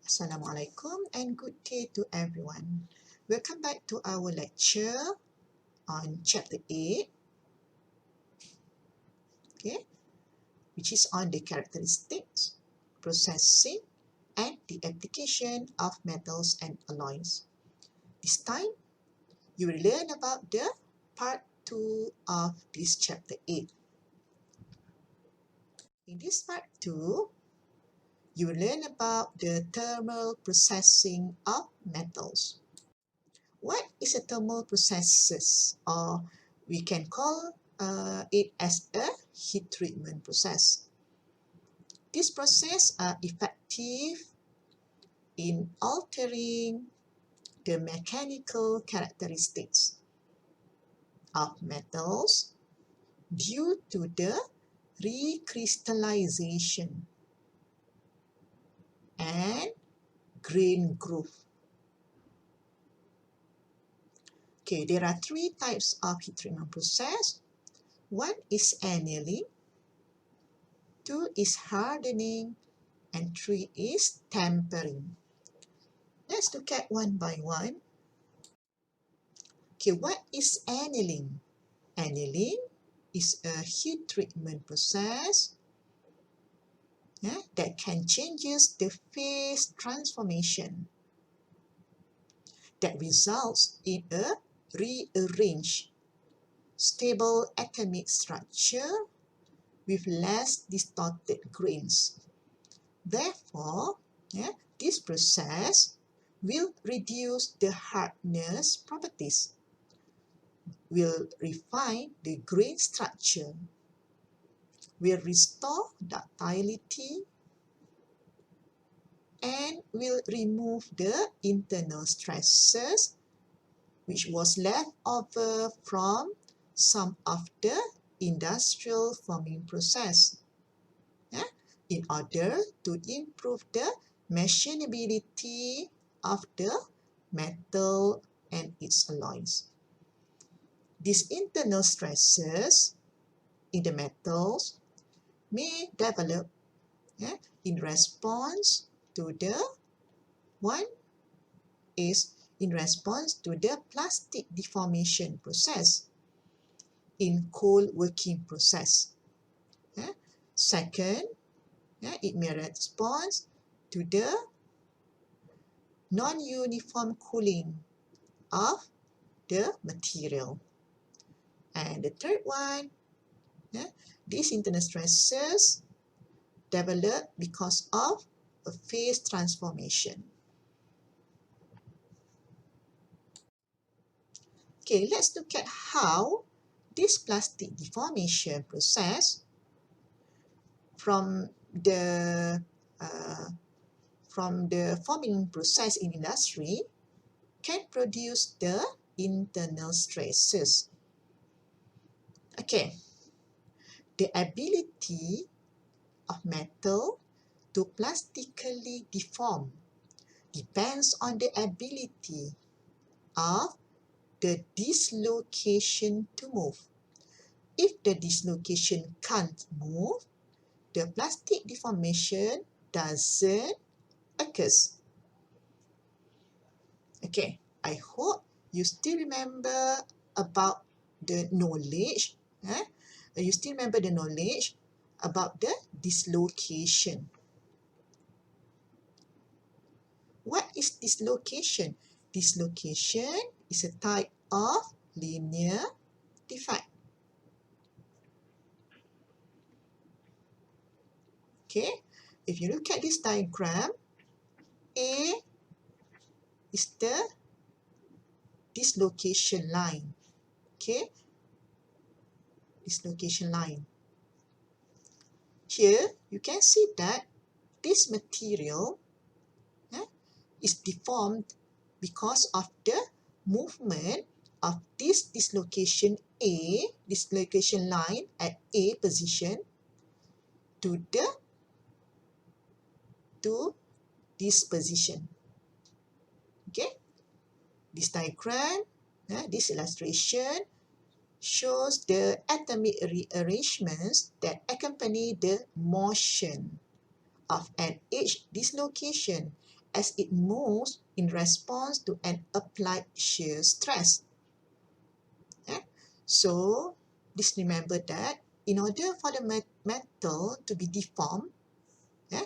Assalamualaikum and good day to everyone. Welcome back to our lecture on Chapter 8, which is on the characteristics, processing, and the application of metals and alloys. This time, you will learn about the part 2 of this Chapter 8. In this part 2, you will learn about the thermal processing of metals. What is a thermal process, or we can call it as a heat treatment process? These processes are effective in altering the mechanical characteristics of metals due to the recrystallization and grain growth. Okay, there are three types of heat treatment process. One is annealing, two is hardening, and three is tempering. Let's look at one by one. Okay, what is annealing? Annealing is a heat treatment process that can changes the phase transformation that results in a rearranged, stable atomic structure with less distorted grains. Therefore, this process will reduce the hardness properties, will refine the grain structure, will restore ductility, and will remove the internal stresses which was left over from some of the industrial forming process in order to improve the machinability of the metal and its alloys. These internal stresses in the metals may develop in response to the plastic deformation process in cold working process. Second, it may respond to the non-uniform cooling of the material. And the third one, these internal stresses develop because of a phase transformation. Okay, let's look at how this plastic deformation process from the forming process in industry can produce the internal stresses. Okay, the ability of metal to plastically deform depends on the ability of the dislocation to move. If the dislocation can't move, the plastic deformation doesn't occur. Okay, I hope you still remember about the knowledge. You still remember the knowledge about the dislocation. What is dislocation? Dislocation is a type of linear defect. Okay, if you look at this diagram, A is the dislocation line. Okay, dislocation line. Here, you can see that this material is deformed because of the movement of this dislocation line at A position to this position. Okay, this diagram, this illustration shows the atomic rearrangements that accompany the motion of an edge dislocation as it moves in response to an applied shear stress. Yeah? So please remember that in order for the metal to be deformed, yeah,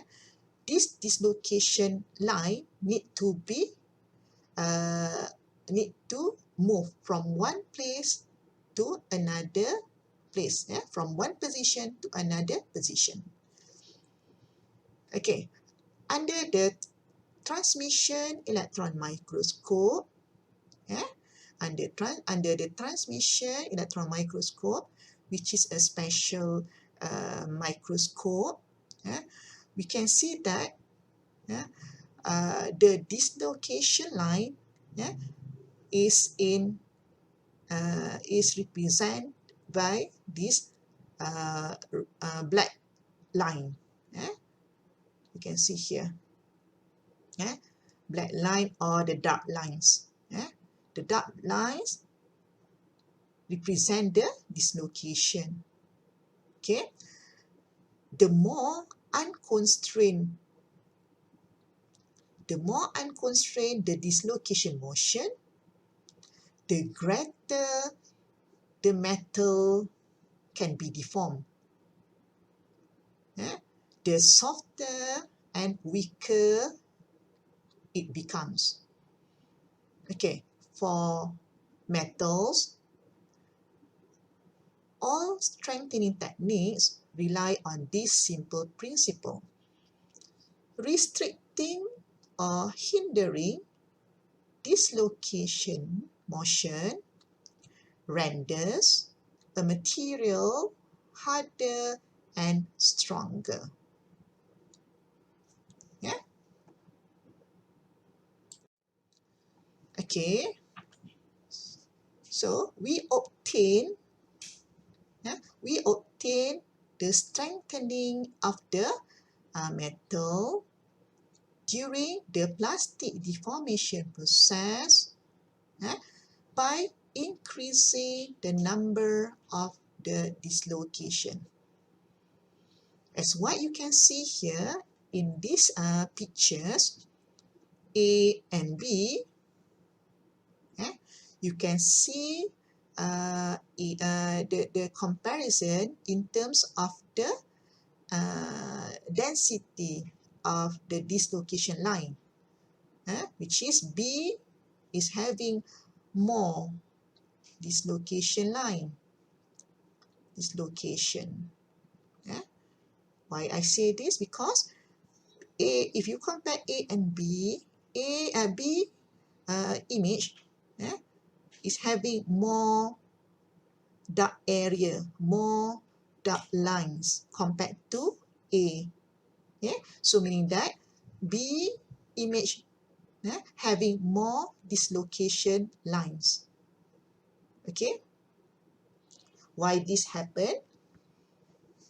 this dislocation line need to move from one place to another place, yeah, from one position to another position. Okay, under the transmission electron microscope, yeah, under the transmission electron microscope, which is a special microscope, yeah, we can see that, yeah, the dislocation line, yeah, is represented by this black line. Yeah? You can see here. Yeah? Black line or the dark lines. Yeah? The dark lines represent the dislocation. Okay? The more unconstrained the dislocation motion, the greater the metal can be deformed. Yeah? The softer and weaker it becomes. Okay, for metals, all strengthening techniques rely on this simple principle. Restricting or hindering dislocation motion renders a material harder and stronger. Yeah? Okay. So we obtain the strengthening of the metal during the plastic deformation process by increasing the number of the dislocation. As what you can see here in these pictures, A and B, you can see the comparison in terms of the density of the dislocation line, which is B is having more dislocation. Why I say this? Because if you compare A and B, B image is having more dark area, more dark lines compared to A. Yeah? So meaning that B image having more dislocation lines. Okay? Why this happen?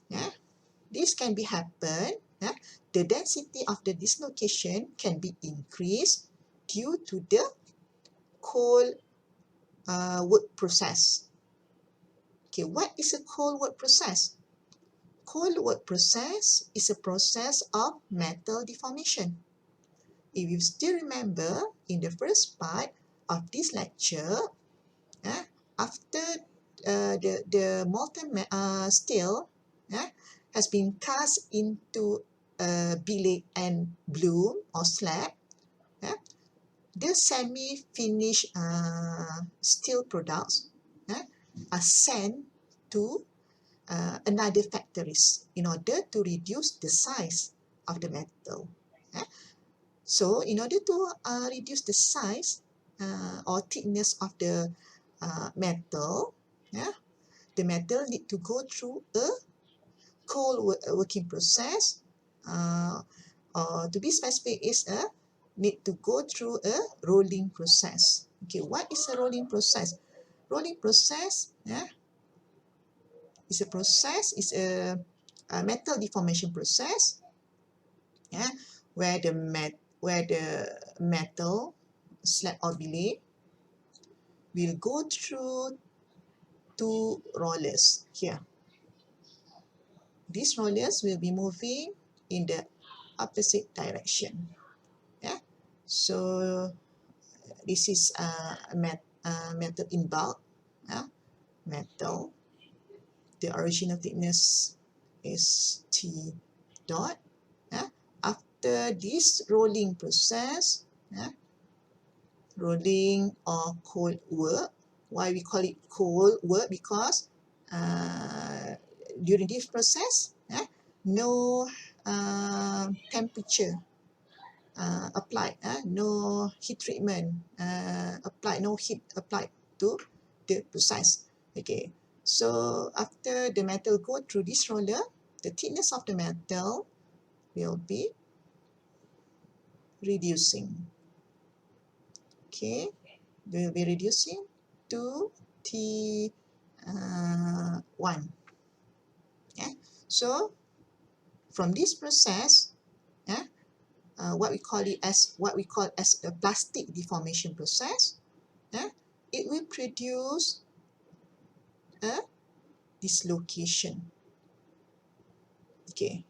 Yeah? This can be happen. Yeah? The density of the dislocation can be increased due to the cold work process. Okay, what is a cold work process? Cold work process is a process of metal deformation. If you still remember, in the first part of this lecture, after the molten steel has been cast into billet and bloom or slab, the semi-finished steel products are sent to another factories in order to reduce the size of the metal. So in order to reduce the size or thickness of the metal, the metal need to go through a cold working process, or to be specific is need to go through a rolling process. Okay, what is a rolling process? Rolling process is a metal deformation process, where the metal slab or billet will go through two rollers here. These rollers will be moving in the opposite direction. So this is metal in bulk. Metal. The original thickness is T dot. After this rolling process, rolling or cold work. Why we call it cold work? Because during this process, no temperature applied, no heat treatment applied, no heat applied to the process. Okay, so after the metal go through this roller, the thickness of the metal will be reducing. Okay, will be reducing to T1. So from this process, what we call as a plastic deformation process, it will produce a dislocation. Okay,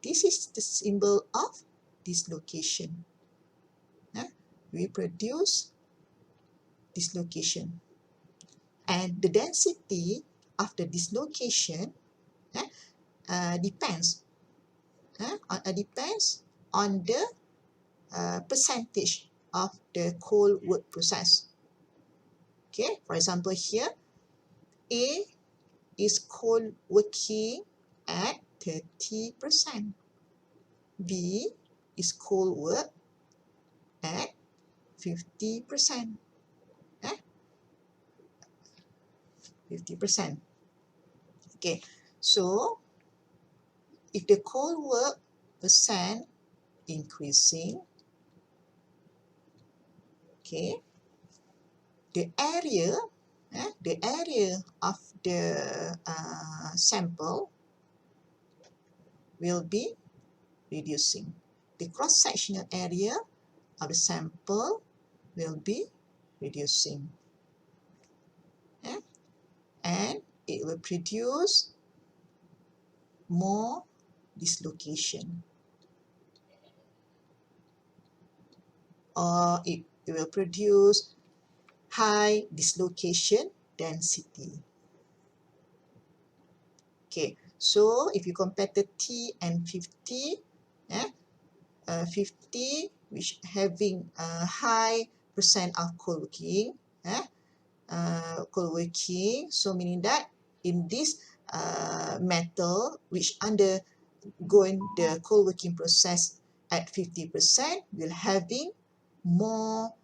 this is the symbol of dislocation. We produce dislocation, and the density of the dislocation depends on the percentage of the cold work process. Okay, for example here, A is cold working at 30%. B is cold work at 50%. 50%. Okay, so if the cold work percent increasing, okay, the area of the sample will be reducing. The cross-sectional area of the sample will be reducing. And it will produce more dislocation, or it will produce high dislocation density. Okay, so if you compare 30 and 50, 50 which having a high percent of cold working, so meaning that in this metal which undergoing the cold working process at 50% will having more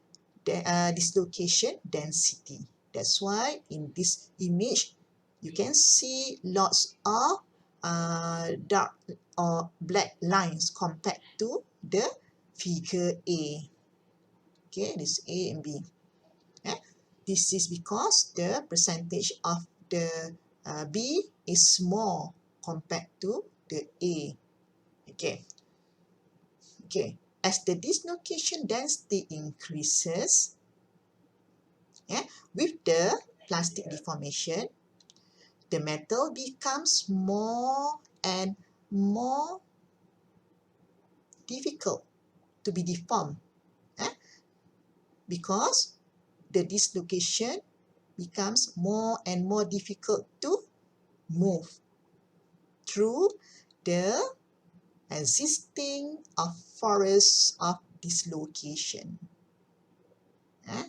dislocation density. That's why in this image you can see lots of dark or black lines compared to the figure A. Okay, this A and B. This is because the percentage of the B is small compared to the A. Okay. As the dislocation density increases, with the plastic deformation, the metal becomes more and more difficult to be deformed, because the dislocation becomes more and more difficult to move through the existing forests of dislocation,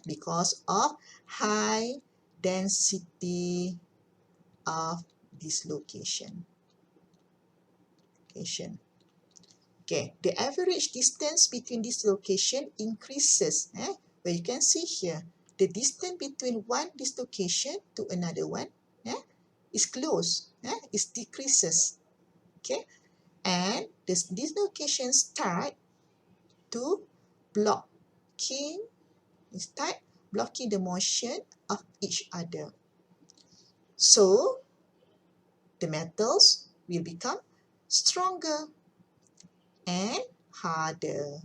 because of high density of dislocation. Okay, the average distance between dislocation increases. Where you can see here, the distance between one dislocation to another one is close, it decreases. Okay, and this dislocation start to blocking the motion of each other. So the metals will become stronger and harder.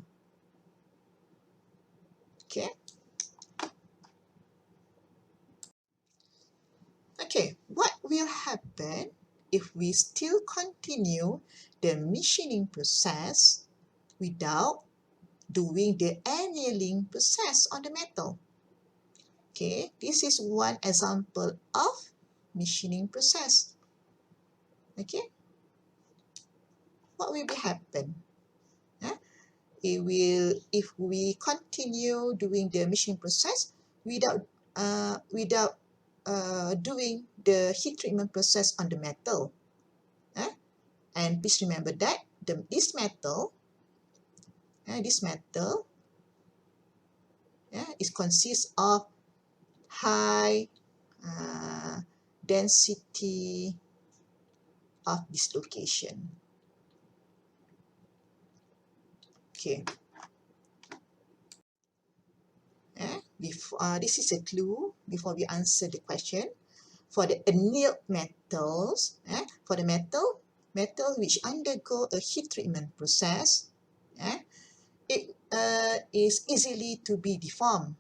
Okay. Okay, what will happen if we still continue the machining process without doing the annealing process on the metal. Okay, this is one example of machining process. Okay, what will be happen? If we continue doing the machining process without doing the heat treatment process on the metal. And please remember that this metal it consists of high density of dislocation. Okay. This is a clue before we answer the question. For the annealed metals, for the metal which undergo a heat treatment process, it is easily to be deformed.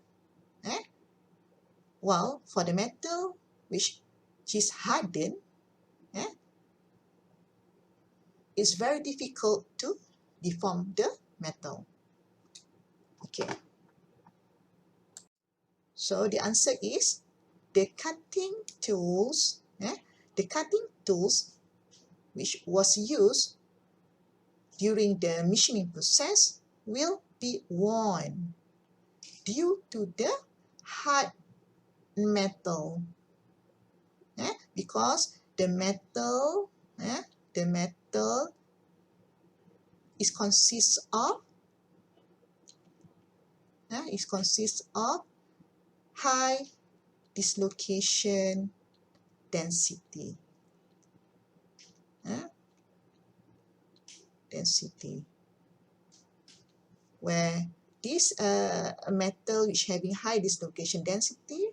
While for the metal which is hardened, it's very difficult to deform the metal. Okay. So the answer is the cutting tools, which was used during the machining process will be worn due to the hard metal, because the metal consists of high dislocation density. Where this metal which having high dislocation density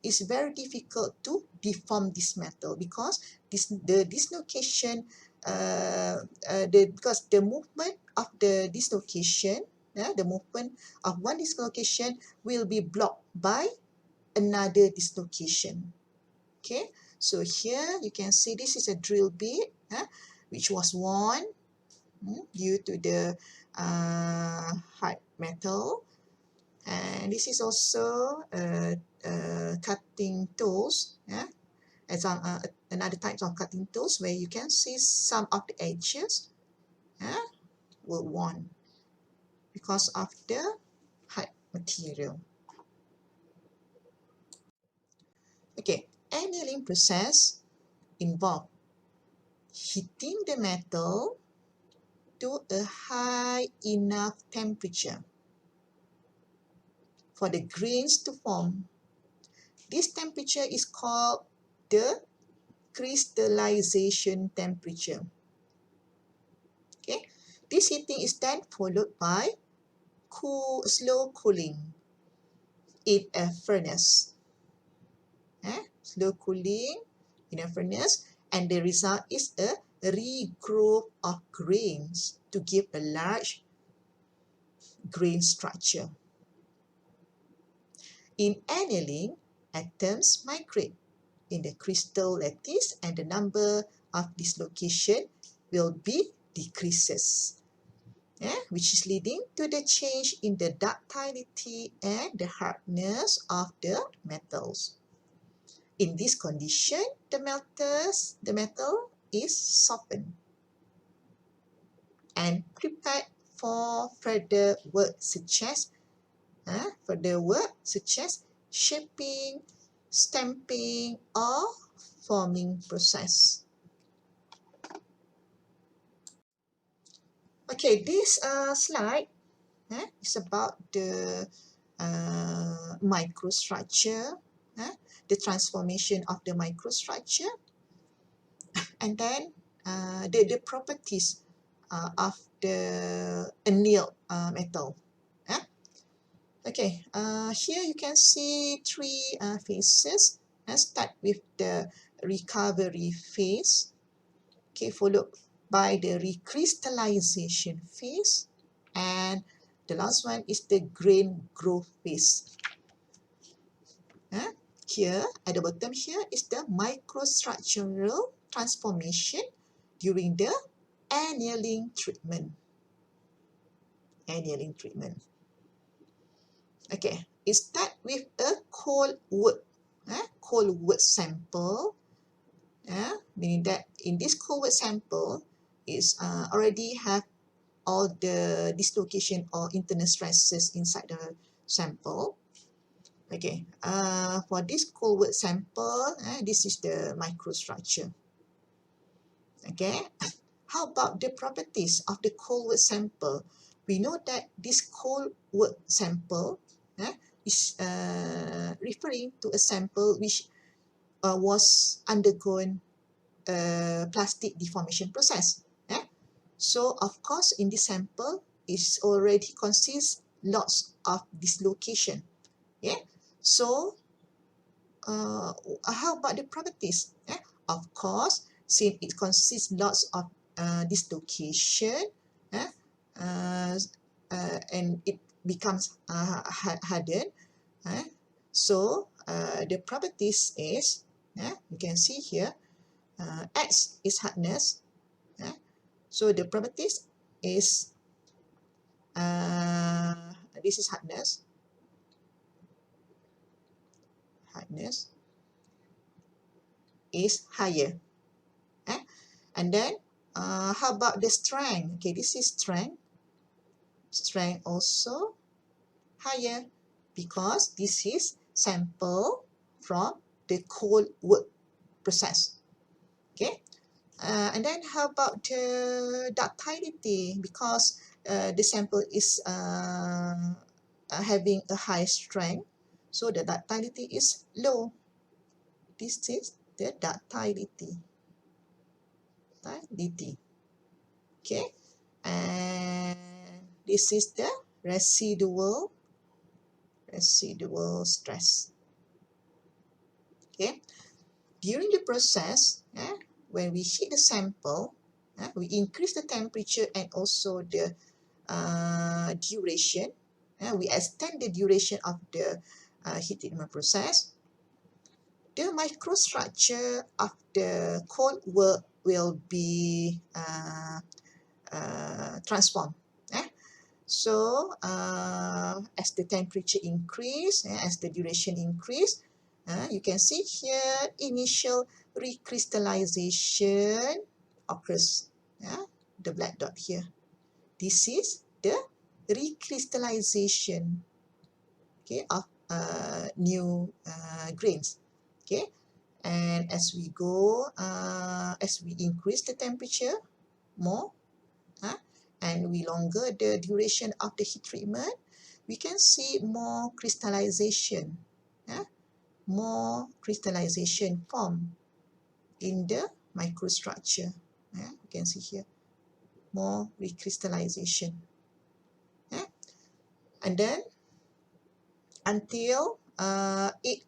is very difficult to deform this metal, because the dislocation because the movement of the dislocation, the movement of one dislocation will be blocked by another dislocation. Okay, so here you can see this is a drill bit which was worn due to the hard metal, and this is also cutting tools, as another type of cutting tools where you can see some of the edges were worn because of the hard material. Okay, annealing process involve heating the metal to a high enough temperature for the grains to form. This temperature is called the crystallization temperature. Okay, this heating is then followed by slow cooling in a furnace. Slow cooling in a furnace, and the result is a regrowth of grains to give a large grain structure. In annealing, atoms migrate in the crystal lattice and the number of dislocation will be decreases, which is leading to the change in the ductility and the hardness of the metals. In this condition, the metal is softened and prepared for further work such as shaping, stamping, or forming process. Okay, this slide is about the microstructure, the transformation of the microstructure, and then the properties of the annealed metal. Okay, here you can see three phases. Let's start with the recovery phase, okay, followed by the recrystallization phase, and the last one is the grain growth phase. Here, at the bottom here is the microstructural transformation during the annealing treatment. annealing treatment. Okay, it start with a cold wood sample. Meaning that in this cold wood sample is already have all the dislocation or internal stresses inside the sample. Okay, for this cold wood sample, this is the microstructure. Okay, how about the properties of the cold wood sample? We know that this cold wood sample is referring to a sample which was undergone a plastic deformation process. So of course in this sample is already consists lots of dislocation. So how about the properties? Of course, since it consists lots of dislocation, uh, and it becomes hardened. So the properties is, you can see here, X is hardness. So the properties is, this is hardness. Hardness is higher. And then how about the strength? Okay, this is strength. Strength also higher because this is sample from the cold wood process. Okay, and then how about the ductility? Because the sample is having a high strength, so the ductility is low. This is the ductility. Okay, and this is the residual stress. Okay, during the process, when we heat the sample, we increase the temperature and also the duration. We extend the duration of the heat treatment process. The microstructure of the cold wood will be transformed. So as the temperature increase, as the duration increase, you can see here initial recrystallization occurs. The black dot here. This is the recrystallization, okay, of new grains. Okay, and as we go, as we increase the temperature more, and we longer the duration of the heat treatment, we can see more crystallization, more crystallization form in the microstructure. You can see here, more recrystallization. And then until it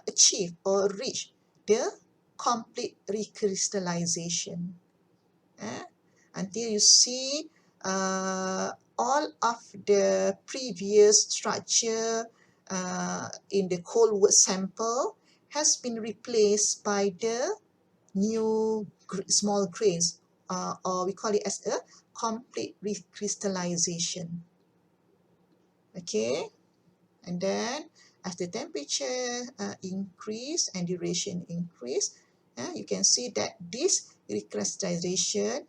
achieve or reach the complete recrystallization. Until you see all of the previous structure in the cold wood sample has been replaced by the new small grains, or we call it as a complete recrystallization. Okay, and then as the temperature increase and duration increase, you can see that this recrystallization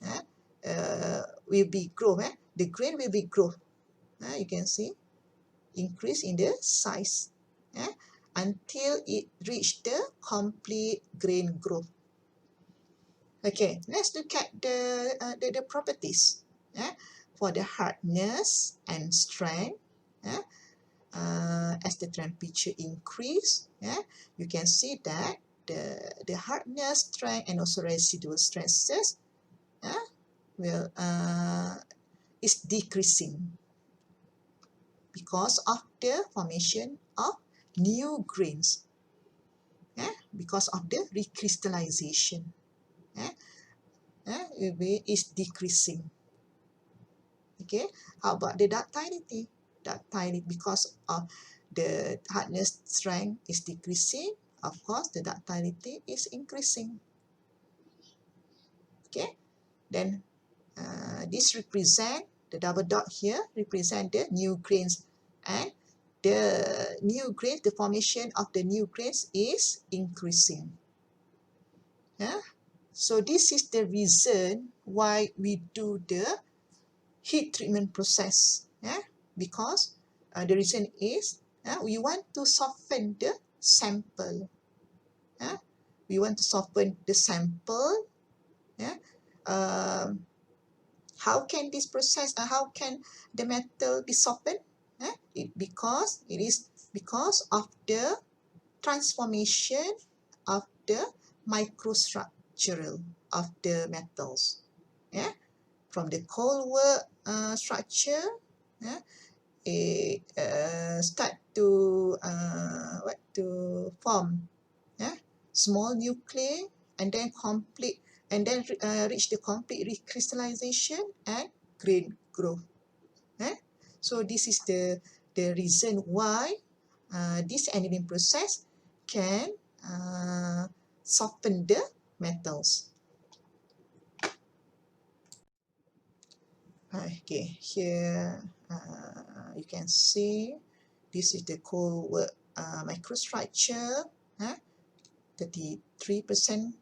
will be grow. The grain will be grow. You can see increase in the size until it reach the complete grain growth. Okay, let's look at the properties for the hardness and strength. As the temperature increase, you can see that the hardness, strength, and also residual stresses will is decreasing because of the formation of new grains, because of the recrystallization. Is decreasing. Okay, how about the ductility? Ductility, because of the hardness strength is decreasing, of course the ductility is increasing. Okay, then this represent The double dot here represent the new grains, and the new grains, the formation of the new grains is increasing. Yeah? So this is the reason why we do the heat treatment process. Yeah? Because the reason is we want to soften the sample. Yeah? We want to soften the sample. Yeah? How can this process, how can the metal be softened? Because it is because of the transformation of the microstructural of the metals. Yeah? From the cold work structure, yeah, it start to form, yeah, small nuclei, and then reach the complete recrystallization and grain growth. So this is the reason why this annealing process can soften the metals. Okay, here you can see this is the cold work microstructure, 33%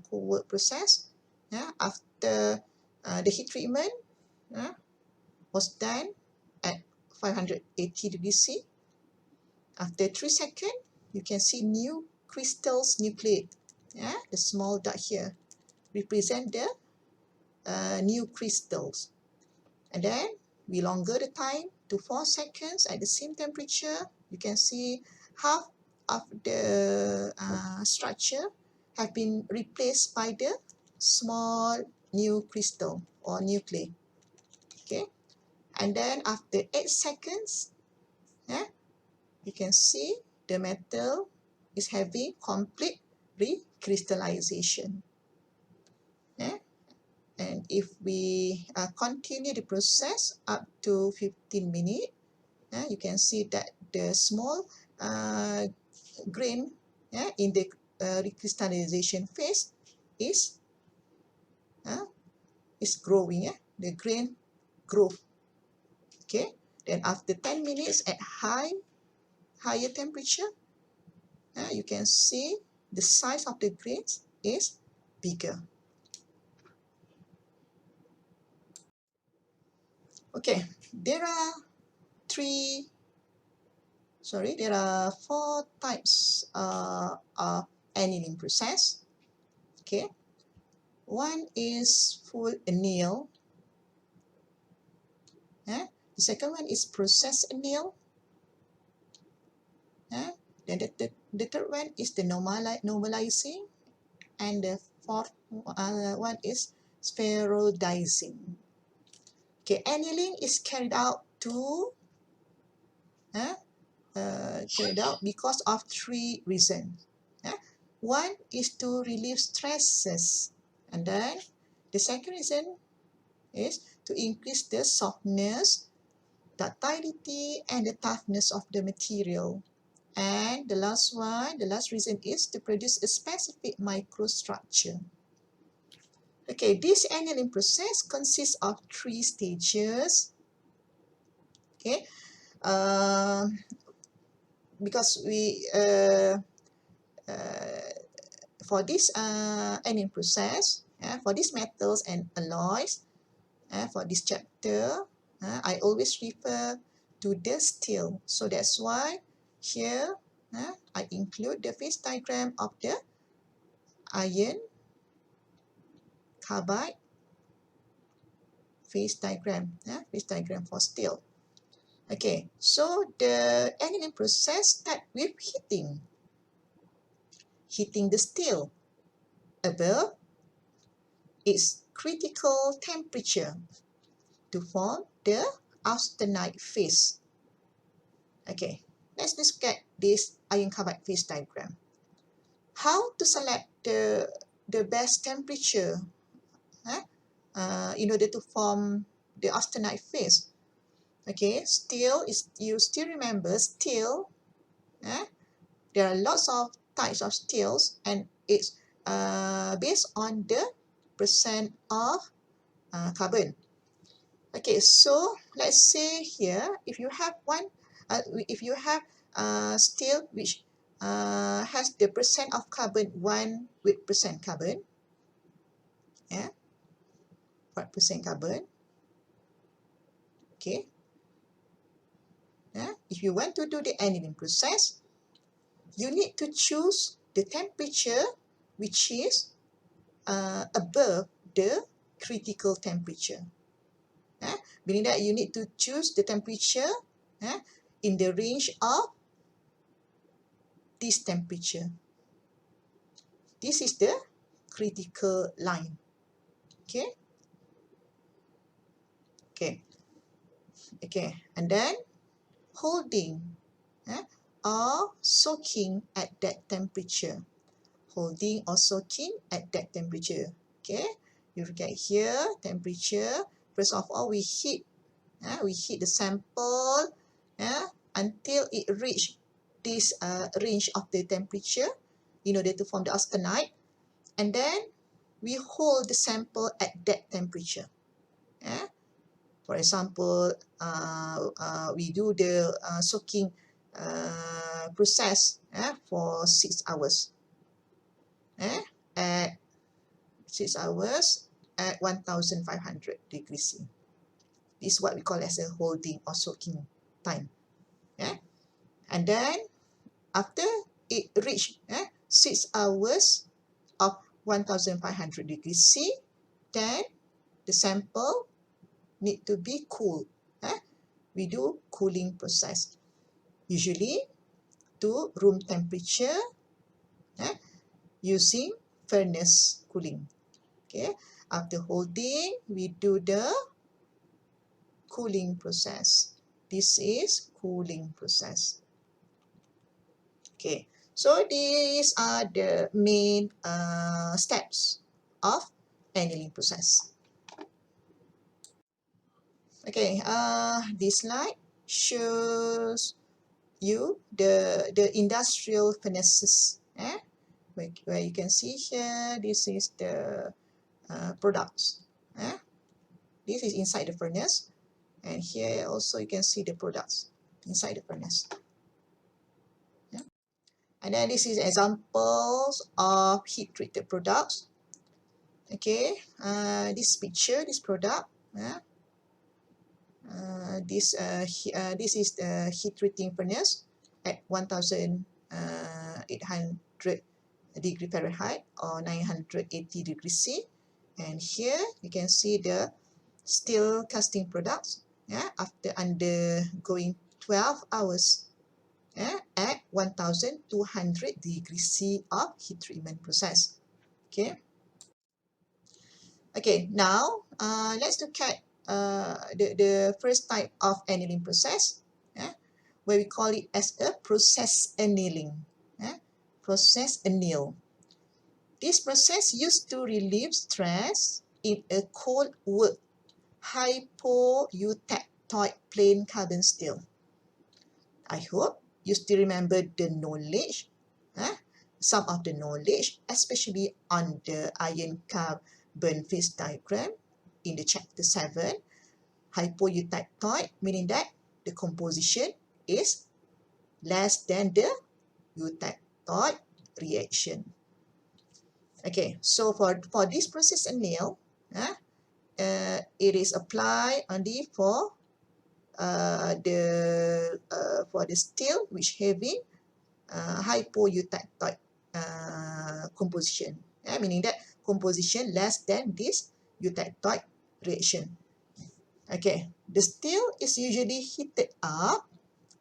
cold work process. After the heat treatment was done at 580 degrees C. After 3 seconds, you can see new crystals nucleate. The small dot here represent the new crystals. And then we longer the time to 4 seconds at the same temperature. You can see half of the structure have been replaced by the small new crystal or nuclei. Okay, and then after 8 seconds, you can see the metal is having complete recrystallization. And if we continue the process up to 15 minutes, you can see that the small grain in the recrystallization phase is growing. The grain growth. Okay. Then after 10 minutes at higher temperature, you can see the size of the grains is bigger. Okay, there are four types of annealing process. Okay, one is full anneal. The second one is process anneal. Then the third one is the normalizing, and the fourth one is spheroidizing. Okay, annealing is carried out because of three reasons. One is to relieve stresses, and then the second reason is to increase the softness, ductility, and the toughness of the material. And the last reason is to produce a specific microstructure. Okay, this annealing process consists of 3 stages. Okay, because we for this annealing process, for these metals and alloys, for this chapter, I always refer to the steel. So that's why here I include the phase diagram of the iron carbide phase diagram for steel. Okay, so the annealing process start with heating the steel above its critical temperature to form the austenite phase. Okay, let's look at this iron carbide phase diagram. How to select the best temperature in order to form the austenite phase? Okay, you still remember steel. There are lots of types of steels, and it's based on the percent of carbon. Okay, so let's say here, if you have steel which has the percent of carbon 1 with percent carbon, yeah, 1% carbon, okay, yeah. If you want to do the annealing process, you need to choose the temperature which is above the critical temperature. Meaning that you need to choose the temperature in the range of this temperature. This is the critical line. Okay. And then holding or soaking at that temperature. Holding or soaking at that temperature. Okay. You look at here, temperature. First of all, we heat the sample until it reach this range of the temperature in order to form the austenite, and then we hold the sample at that temperature. For example, we do the soaking process for 6 hours. At 6 hours at 1500 degrees C. This is what we call as a holding or soaking time. And then after it reach 6 hours of 1500 degrees C, then the sample need to be cooled. We do cooling process, usually to room temperature using furnace cooling. Okay. After holding, we do the cooling process. This is cooling process. Okay, so these are the main steps of annealing process. Okay, this slide shows you the industrial furnaces. Where you can see here, this is the products. This is inside the furnace, and here also you can see the products inside the furnace. And then this is examples of heat-treated products. Okay, this picture, this product, this is the heat treating furnace at 1800 degree Fahrenheit or 980 degrees C. And here you can see the steel casting products after undergoing 12 hours at 1200 degrees C of heat treatment process. Okay, now let's look at the first type of annealing process, where we call it as a process annealing. Process anneal. This process used to relieve stress in a cold work eutectoid plain carbon steel. I hope you still remember the knowledge, some of the knowledge, especially on the iron carbon phase diagram in the chapter 7, eutectoid, meaning that the composition is less than the eutectoid reaction. Okay, so for this process anneal, it is applied only for the steel which having eutectoid composition, meaning that composition less than this eutectoid reaction. Okay, the steel is usually heated up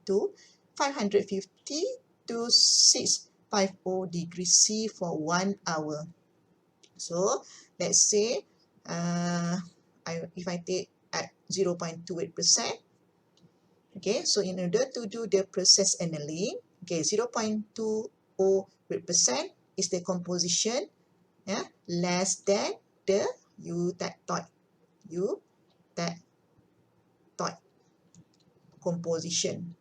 to 550 to 650 degrees C for 1 hour. So let's say if I take at 0.28%, okay, so in order to do the process annealing, okay, 0.20% is the composition less than the eutectoid composition,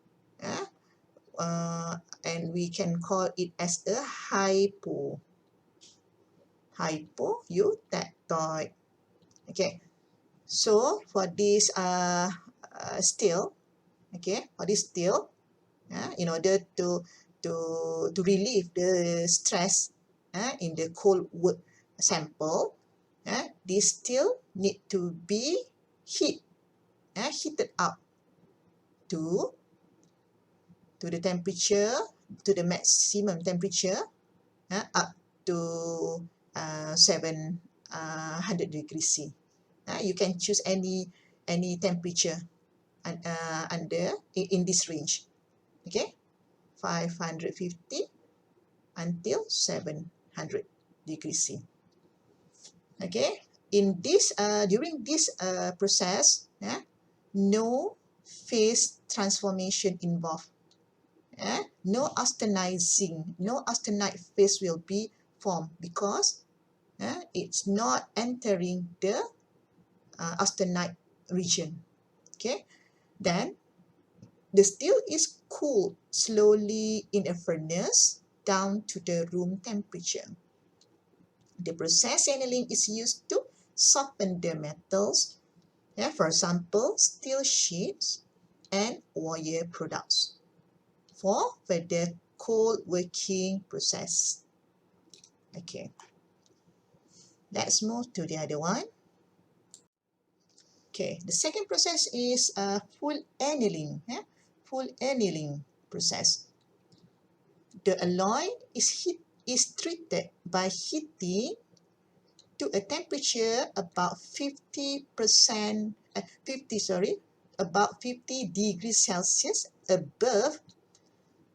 and we can call it as a hypoeutectoid. Okay, So for this steel, okay, for this steel, in order to relieve the stress in the cold wood sample, this steel need to be heated up to the temperature, to the maximum temperature, up to 700 degrees C. You can choose any temperature under in this range. Okay, 550 until 700 degrees C. Okay, in this during this process, no phase transformation involved. No austenite phase will be formed because it's not entering the austenite region. Okay, then the steel is cooled slowly in a furnace down to the room temperature. The process annealing is used to soften the metals, for example, steel sheets and wire products, for further cold working process. Okay, let's move to the other one. Okay, the second process is full annealing. Full annealing process. The alloy is treated by heating to a temperature about 50 degrees Celsius above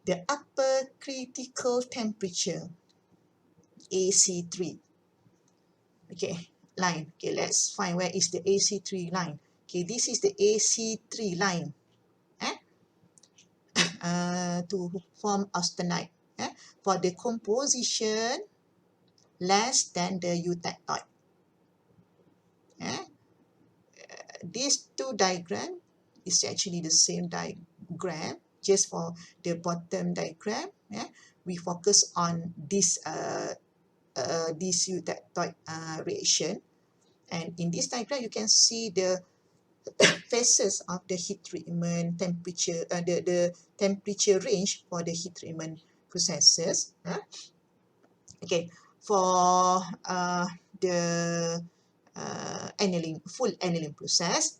the upper critical temperature, AC3. Okay, line. Okay, let's find where is the AC3 line. Okay, this is the AC3 line. To form austenite. For the composition less than the eutectoid. These two diagrams is actually the same diagram. Just for the bottom diagram, we focus on this eutectoid reaction. And in this diagram, you can see the phases of the heat treatment temperature, the temperature range for the heat treatment processes. Okay, for the full annealing process,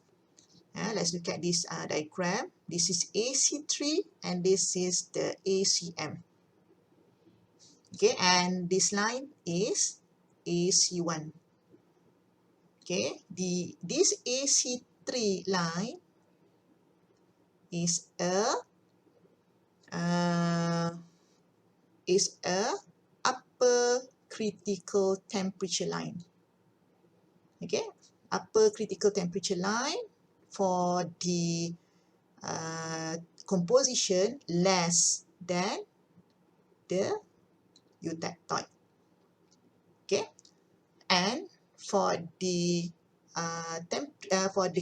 let's look at this diagram. This is AC3 and this is the ACM. Okay, and this line is AC1. Okay, this AC3 line is a upper critical temperature line. Okay, upper critical temperature line for the composition less than the eutectoid. Okay, and for the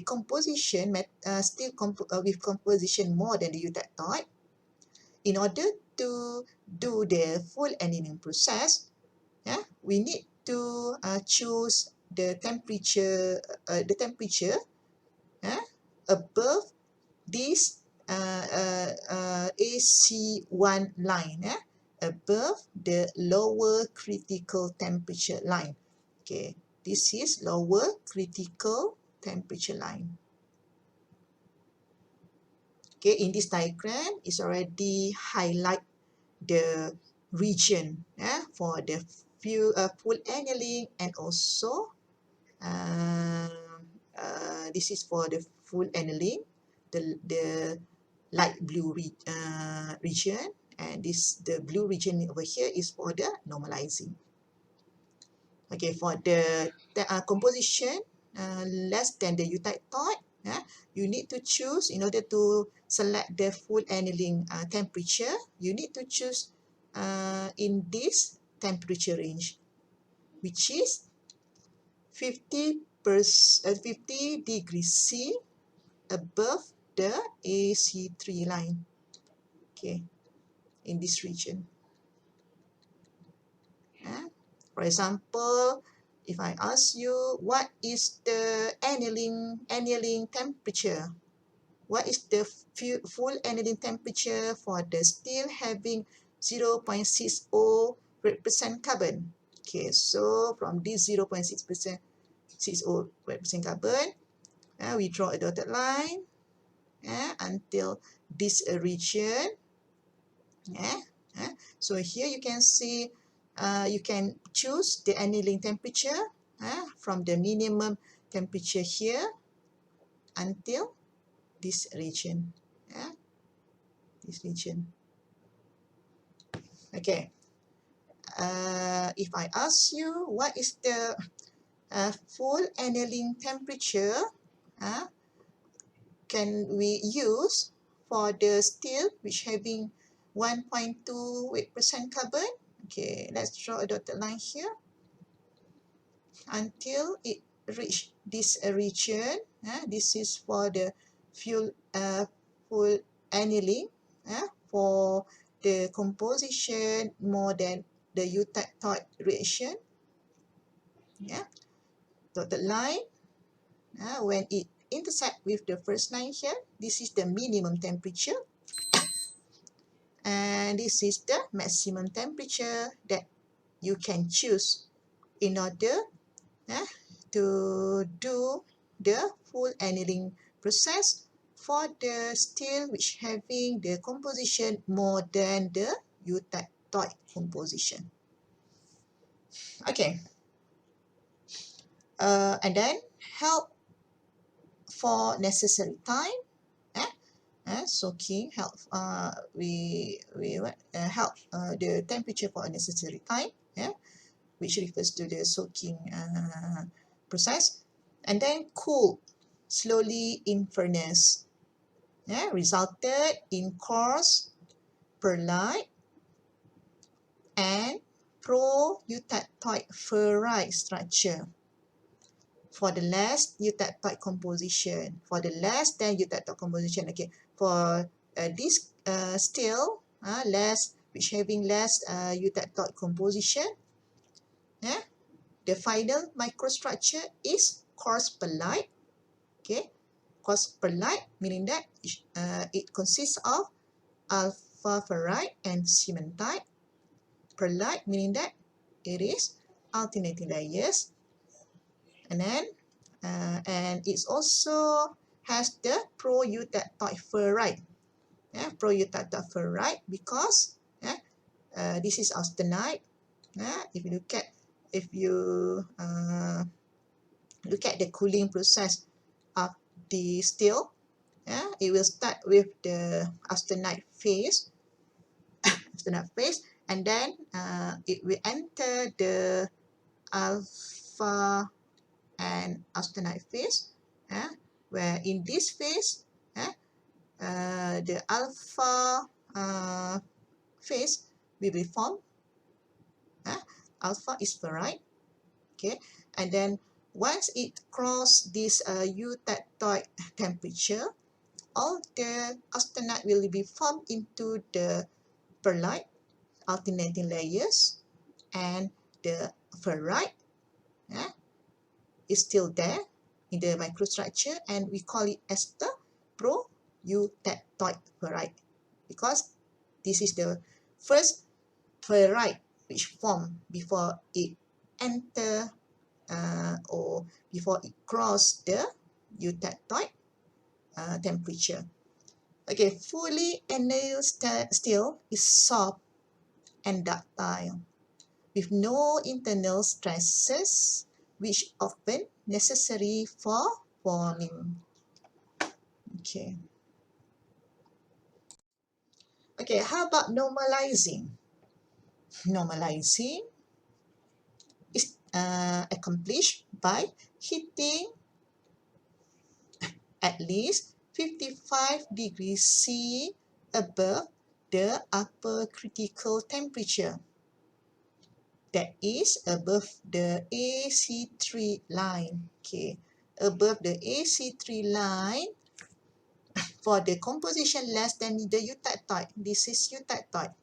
composition with composition more than the eutectoid, in order to do the full annealing process, we need to choose the temperature above this AC1 line, above the lower critical temperature line. Okay, this is lower critical temperature line. Okay, in this diagram, it's already highlight the region for the full annealing, and also this is for the full annealing, the light blue region, and the blue region over here is for the normalizing. Okay, for the composition less than the eutectoid, you need to choose, in order to select the full annealing temperature, you need to choose in this temperature range, which is 50 degrees C above the AC3 line. Okay, in this region. For example, If I ask you, what is the annealing temperature? What is the full annealing temperature for the steel having 0.60 carbon? Okay, so from this 0.6% 60% carbon, we draw a dotted line until this region. So here you can see, you can choose the annealing temperature from the minimum temperature here until this region. This region. Okay. If I ask you what is the full annealing temperature, can we use for the steel which having 1.2% carbon? Okay, let's draw a dotted line here until it reach this region. This is for the full annealing for the composition more than the eutectoid reaction. Dotted line, when it intersect with the first line here, this is the minimum temperature, and this is the maximum temperature that you can choose in order to do the full annealing process for the steel which having the composition more than the eutectoid composition. Okay. And then help for necessary time. Soaking help. We help the temperature for a necessary time. Which refers to the soaking process, and then cool slowly in furnace, resulted in coarse pearlite and pro-eutectoid ferrite structure for the less eutectoid composition. For the less than eutectoid composition, okay, for this steel less, which having less eutectoid composition, the final microstructure is coarse pearlite. Okay, coarse pearlite meaning that it consists of alpha ferrite and cementite. Pearlite meaning that it is alternating layers, and then and it also has the pro-eutectoid ferrite. Pro-eutectoid ferrite because this is austenite. If you look at the cooling process of the steel, it will start with the austenite phase, and then it will enter the alpha and austenite phase, where in this phase, the alpha phase will be formed. Alpha is ferrite. Okay, and then once it crosses this eutectoid temperature, all the austenite will be formed into the pearlite alternating layers, and the ferrite is still there in the microstructure, and we call it as the pro-eutectoid ferrite because this is the first ferrite which formed before it enter or before it cross the eutectoid temperature. Okay, fully annealed steel is soft and ductile with no internal stresses, which often necessary for forming. Okay. Okay, how about normalizing? Normalizing is accomplished by heating at least 55 degrees C above the upper critical temperature, that is above the AC3 line. Okay, above the AC3 line for the composition less than the eutectoid. This is eutectoid.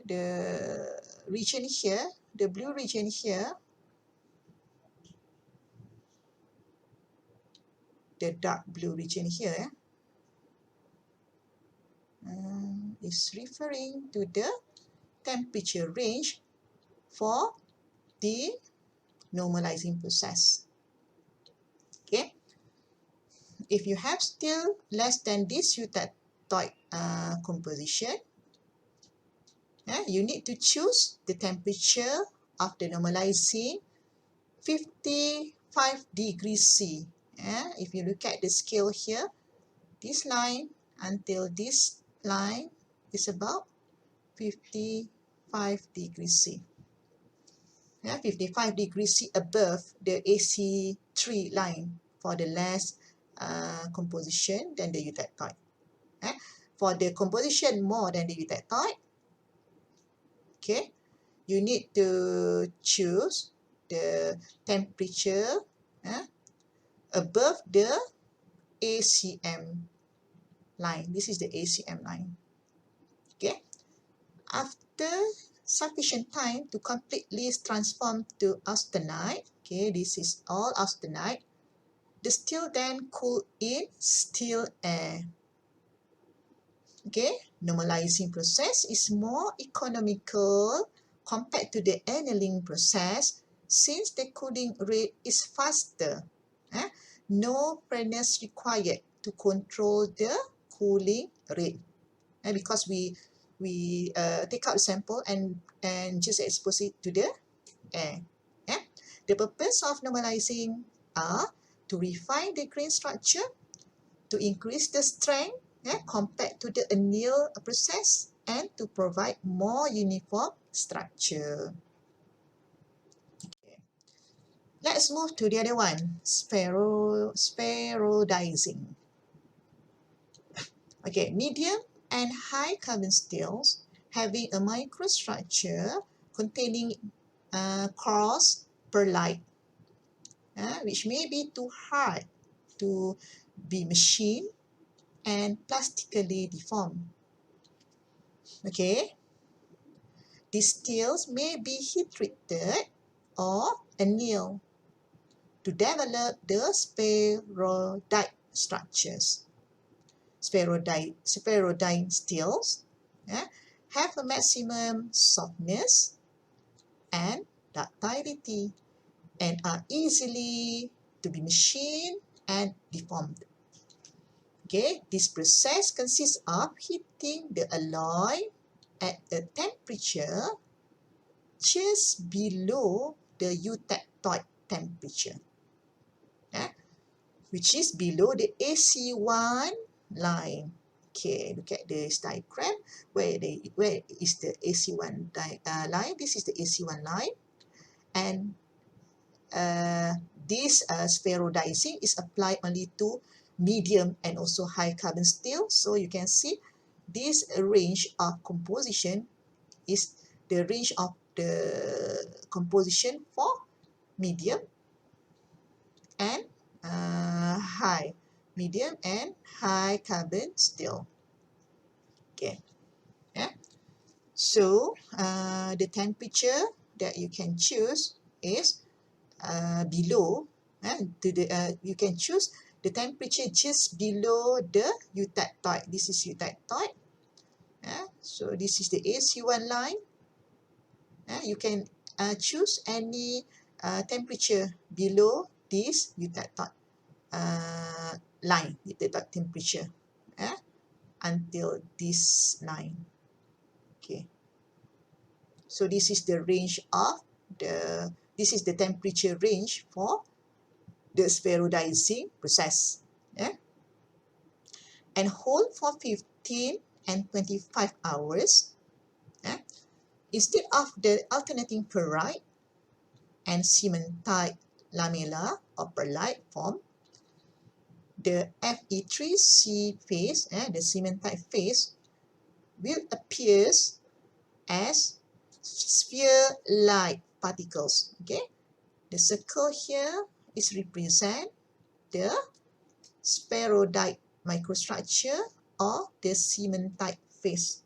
The region here, the blue region here, the dark blue region here, is referring to the temperature range for the normalizing process. Okay, if you have still less than this eutectoid composition, you need to choose the temperature of the normalizing 55 degrees C. If you look at the scale here, this line until this line is about 55 degrees C. 55 degrees C above the AC3 line for the less composition than the eutectoid. For the composition more than the eutectoid, okay, you need to choose the temperature above the ACM line. This is the ACM line. Okay. After sufficient time to completely transform to austenite, okay, this is all austenite, the steel then cool in still air. Okay, normalizing process is more economical compared to the annealing process since the cooling rate is faster. No furnace required to control the cooling rate. Because we take out the sample and just expose it to the air. The purpose of normalizing are to refine the grain structure, to increase the strength compared to the annealed process, and to provide more uniform structure. Okay. Let's move to the other one, spheroidizing. Okay, medium and high carbon steels having a microstructure containing coarse pearlite, which may be too hard to be machined and plastically deformed. Okay, these steels may be heat treated or annealed to develop the spheroidite structures. Spheroidite steels have a maximum softness and ductility and are easily to be machined and deformed. Okay, this process consists of heating the alloy at a temperature just below the eutectoid temperature, which is below the AC1 line. Okay, look at this diagram. Where is the AC1 line? This is the AC1 line. And this spheroidizing is applied only to medium and also high carbon steel. So you can see this range of composition is the range of the composition for medium and medium and high carbon steel. Okay. So the temperature that you can choose is below. You can choose the temperature just below the eutectoid. This is eutectoid. So this is the AC1 line. You can choose any temperature below this eutectoid line, eutectoid temperature, until this line. Okay. So this is the range of this is the temperature range for the spheroidizing process. And hold for 15 and 25 hours. Instead of the alternating pearlite and cementite lamella or pearlite form, the Fe3C phase, the cementite phase, will appear as sphere-like particles. Okay, the circle here is represent the spheroidite microstructure or the cementite phase.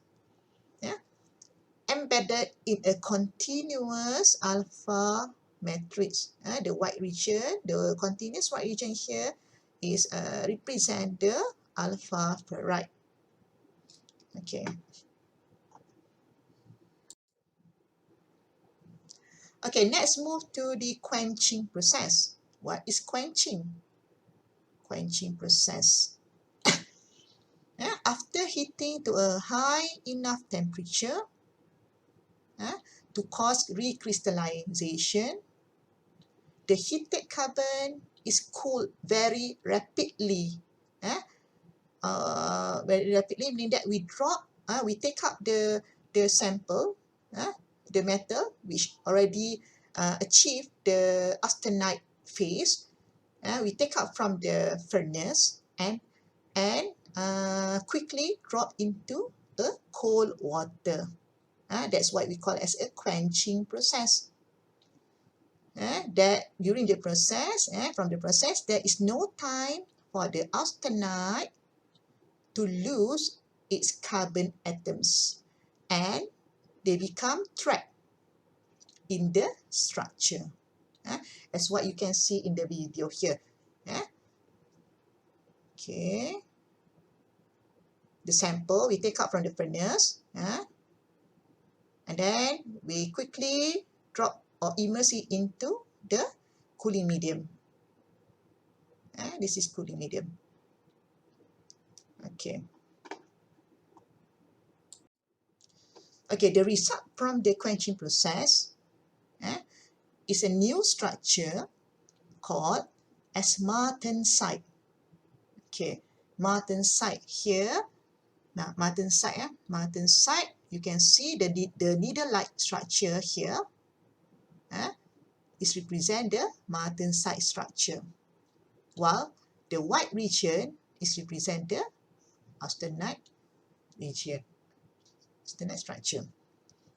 embedded in a continuous alpha matrix. The white region, the continuous white region here is represent the alpha pearlite. Okay. Okay, let's move to the quenching process. What is quenching? Quenching process. After heating to a high enough temperature to cause recrystallization, the heated carbon is cooled very rapidly. Very rapidly meaning that we take up the sample, the metal which already achieved the austenite phase. We take out from the furnace and quickly drop into a cold water. That's what we call as a quenching process. That during the process, from the process, there is no time for the austenite to lose its carbon atoms, and they become trapped in the structure. As what you can see in the video here. Okay. The sample we take out from the furnace, and then we quickly drop or immerse it into the cooling medium. This is cooling medium. Okay. Okay, the result from the quenching process is a new structure called as martensite. Okay, martensite here. Now, martensite, you can see the needle-like structure here is represent the martensite structure, while the white region is represent the austenite region, austenite structure.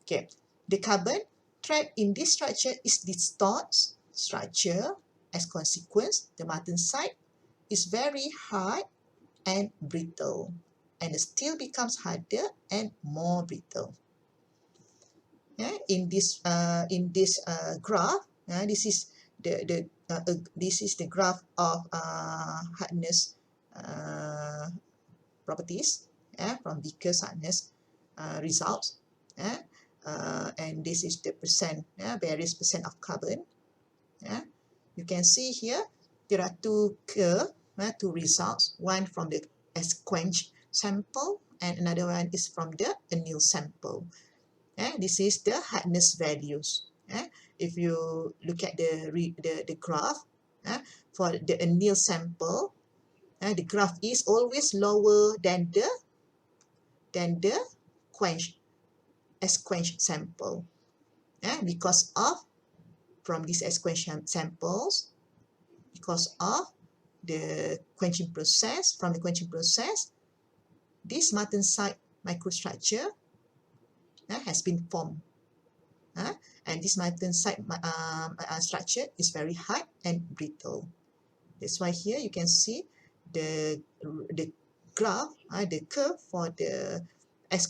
Okay, the carbon trapped in this structure is distorted structure. As consequence, the martensite is very hard and brittle, and the steel becomes harder and more brittle. In this graph, this is the graph of hardness properties from Vickers hardness results. And this is the percent, various percent of carbon. You can see here there are two curves, two results. One from the quenched sample and another one is from the annealed sample. This is the hardness values. If you look at the graph for the annealed sample, the graph is always lower than the quenched sample. Because of from these quenched samples, because of the quenching process, from the quenching process, this martensite microstructure has been formed. And this martensite structure is very hard and brittle. That's why here you can see the graph, the curve for the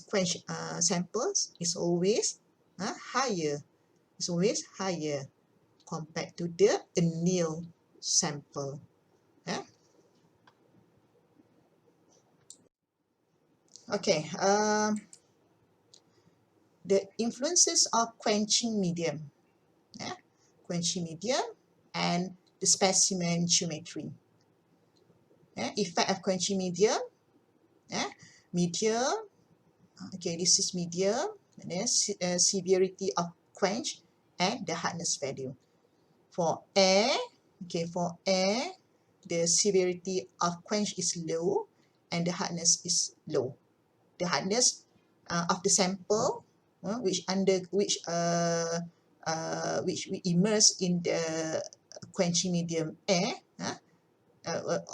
quenched samples is always higher. It's always higher compared to the annealed sample. Okay. The influences of quenching medium, quenching medium and the specimen geometry. Effect of quenching medium, medium. Okay, this is medium, and then severity of quench and the hardness value. For air, okay, the severity of quench is low and the hardness is low. The hardness of the sample which we immerse in the quenching medium air,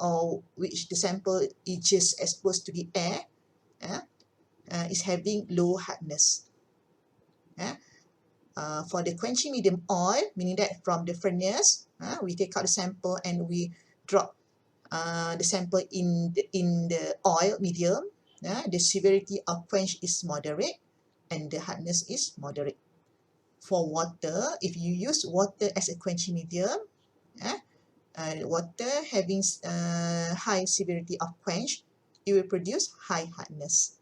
or which the sample is just exposed to the air, is having low hardness. For the quenching medium oil, meaning that from the furnace, we take out the sample and we drop the sample in the oil medium. The severity of quench is moderate, and the hardness is moderate. For water, if you use water as a quenching medium, water having high severity of quench, it will produce high hardness.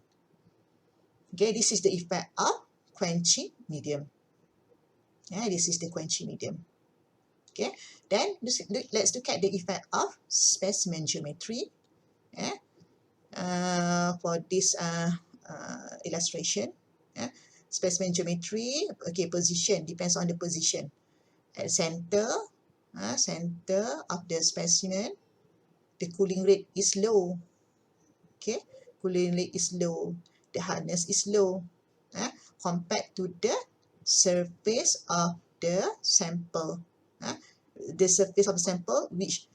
Okay, this is the effect of quenching medium. This is the quenching medium. Okay, then let's look at the effect of specimen geometry. For this illustration, specimen geometry. Okay, position depends on the position. At center of the specimen, the cooling rate is low. Okay, cooling rate is low. The hardness is low compared to the surface of the sample. The surface of the sample which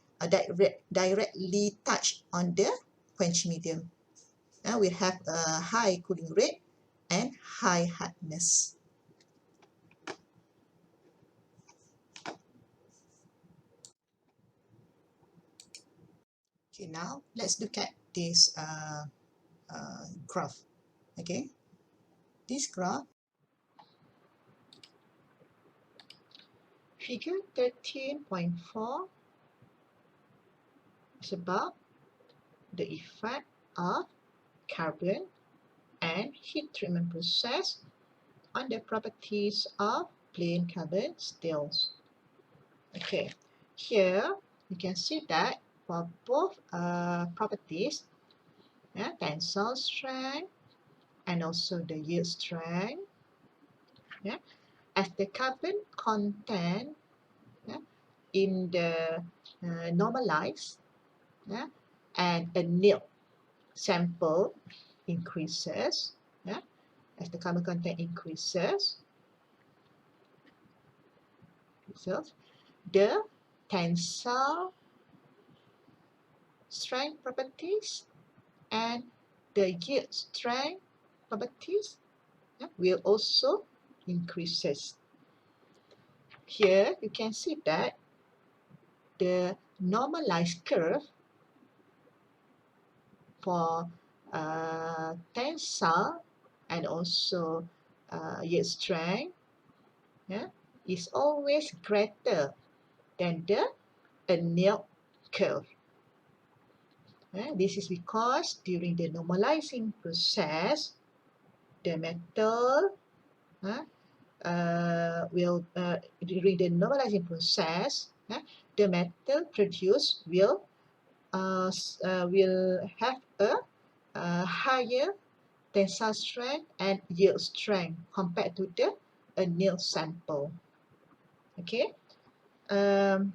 directly touch on the quench medium. We have a high cooling rate and high hardness. Okay, now let's look at this graph. Okay, this graph, figure 13.4, is about the effect of carbon and heat treatment process on the properties of plain carbon steels. Okay, here you can see that for both properties, tensile strength and also the yield strength, as the carbon content in the normalized and annealed sample increases, as the carbon content increases, the tensile strength properties and the yield strength properties will also increases. Here you can see that the normalized curve for tensile and also yield strength is always greater than the annealed curve. This is because during the normalizing process, the metal during the normalizing process, the metal produced will have a higher tensile strength and yield strength compared to the annealed sample. Okay, and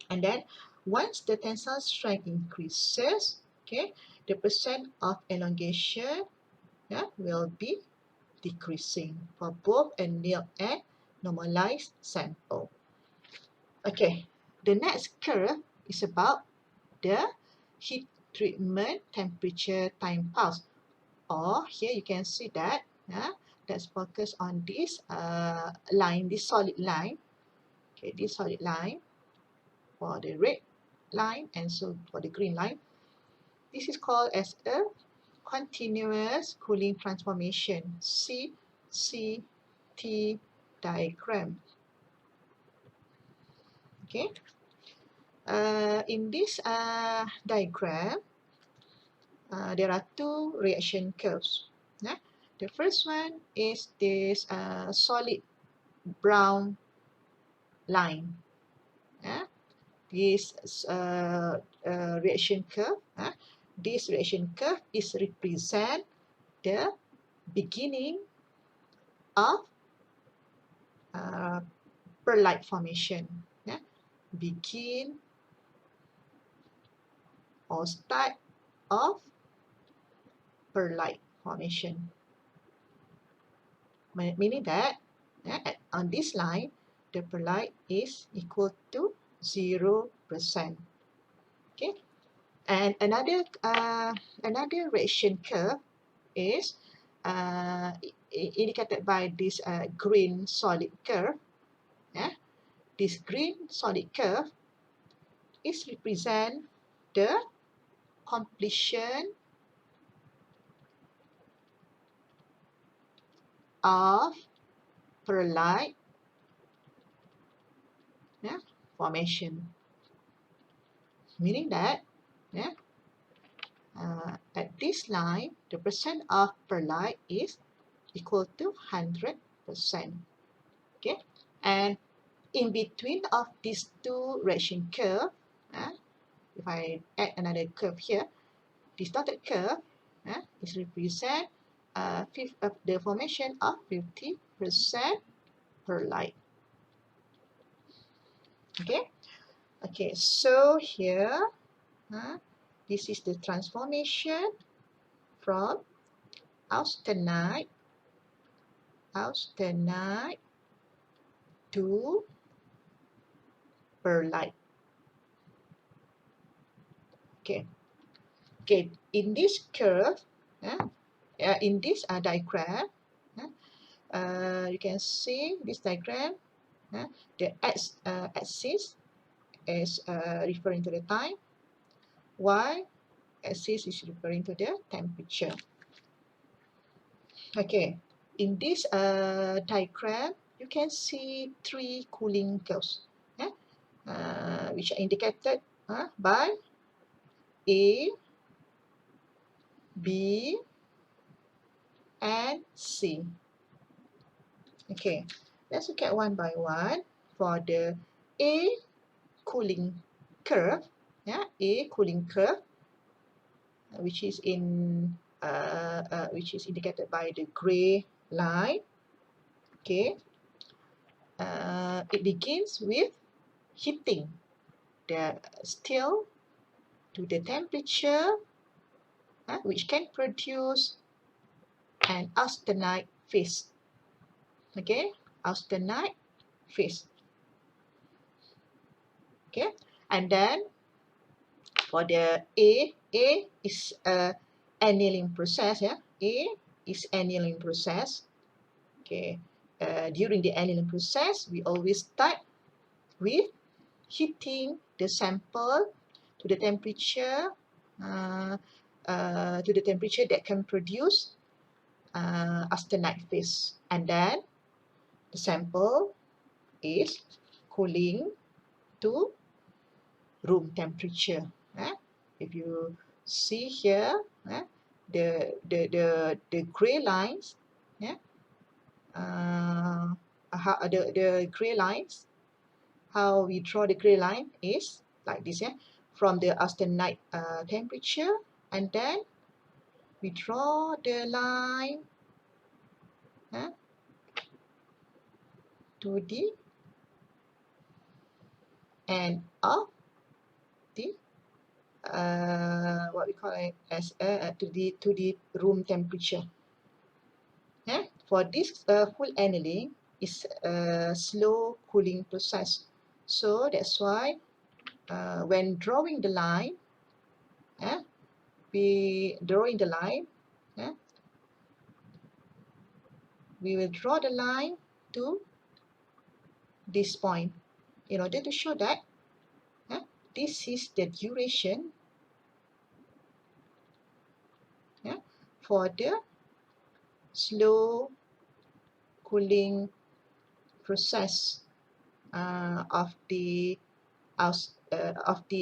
then once the tensile strength increases, okay, the percent of elongation will be decreasing for both annealed and normalized sample. Okay, the next curve is about the heat treatment temperature time pulse. Or here you can see that, let's focus on this line, this solid line. Okay, this solid line for the red line and so for the green line. This is called as a continuous cooling transformation, CCT diagram. Okay, in this diagram, there are two reaction curves. The first one is this solid brown line. This reaction curve. This reaction curve is represent the beginning of pearlite formation. Begin or start of pearlite formation. Meaning that on this line, the pearlite is equal to 0%. Okay, and another reaction curve is indicated by this green solid curve. This green solid curve is represent the completion of pearlite formation. Meaning that at this line, the percent of pearlite is equal to 100%. Okay, and in between of these two reaction curve, if I add another curve here, this dotted curve is represent the formation of 50% pearlite. Okay, so here this is the transformation from austenite to pearlite. Okay, in this curve, in this diagram, you can see this diagram, the axis is referring to the time, y axis is referring to the temperature. Okay, in this diagram, you can see three cooling curves, which are indicated by A, B, and C. Okay, let's look at one by one. For the A cooling curve, A cooling curve, which is indicated by the gray line. Okay, it begins with heating the steel to the temperature which can produce an austenite phase. Okay, austenite phase. Okay, and then for the A is annealing process. A is annealing process. Okay, during the annealing process, we always start with heating the sample to the temperature that can produce austenite phase, and then the sample is cooling to room temperature. If you see here, the gray lines, the gray lines, how we draw the gray line is like this, from the austenite temperature, and then we draw the line to the end of the what we call it as to the room temperature. For this full annealing is a slow cooling process, so that's why when drawing the line, we will draw the line to this point in order to show that this is the duration for the slow cooling process of the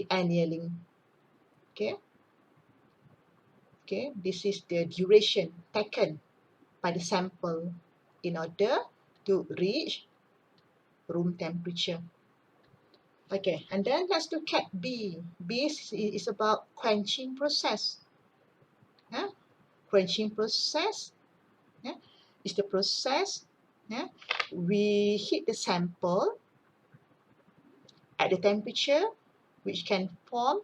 annealing. Okay, this is the duration taken by the sample in order to reach room temperature. Okay, and then let's look at B. B is about quenching process. Quenching process is the process we heat the sample at the temperature which can form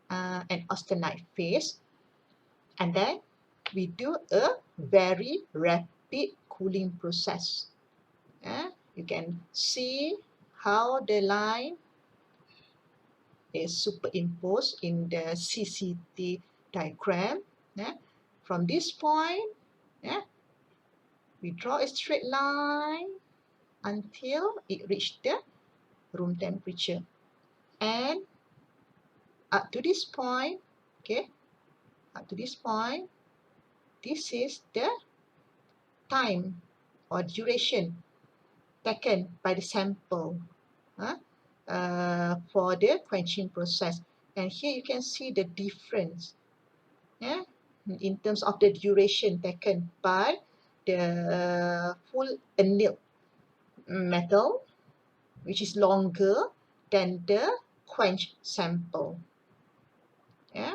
an austenite phase, and then we do a very rapid cooling process. You can see how the line is superimposed in the CCT diagram. From this point, we draw a straight line until it reaches the room temperature. And up to this point, this is the time or duration taken by the sample for the quenching process. And here you can see the difference in terms of the duration taken by the full annealed metal, which is longer than the quench sample.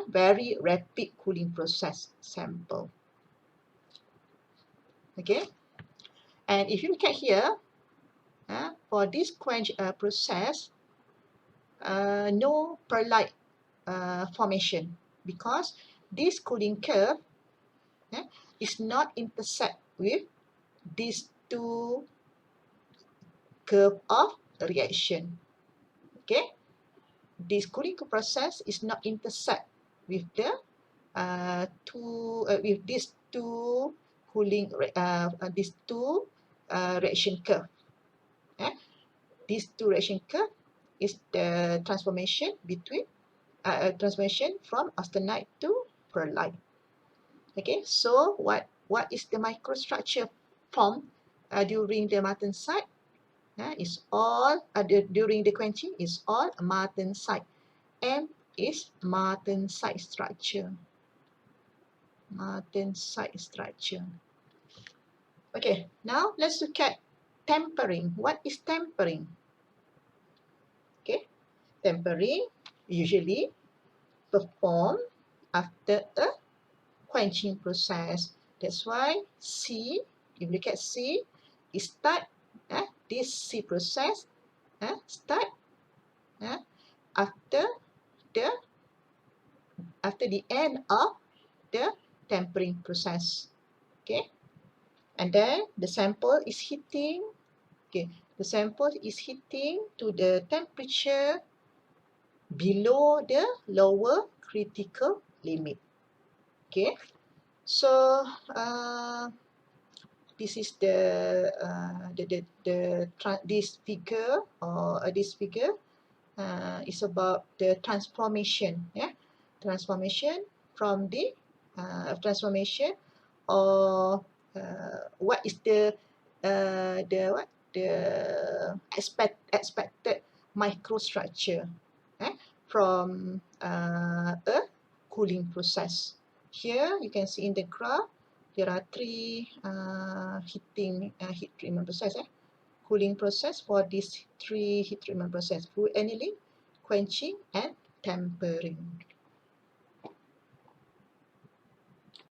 Very rapid cooling process sample. Okay, and if you look at here, for this quench process, no pearlite formation, because this cooling curve is not intersect with these two curve of reaction. Okay, this cooling process is not intersect with the with these two cooling these two reaction curve. These two reaction curve is the transformation between transformation from austenite to pearlite. Okay, so what is the microstructure formed during the martensite? Is all during the quenching is all martensite. M is martensite structure. Martensite structure. Okay, now let's look at tempering. What is tempering? Okay, tempering usually performed after a quenching process. That's why C, if you look at C, it start this C process start after the end of the tempering process. Okay, and then the sample is heating. Okay, the sample is heating to the temperature below the lower critical limit. Okay, so this is this figure, or this figure is about the transformation. Transformation from the transformation, or what is the expected microstructure from a cooling process. Here you can see in the graph there are three heat treatment process, cooling process for these three heat treatment process: full annealing, quenching, and tempering.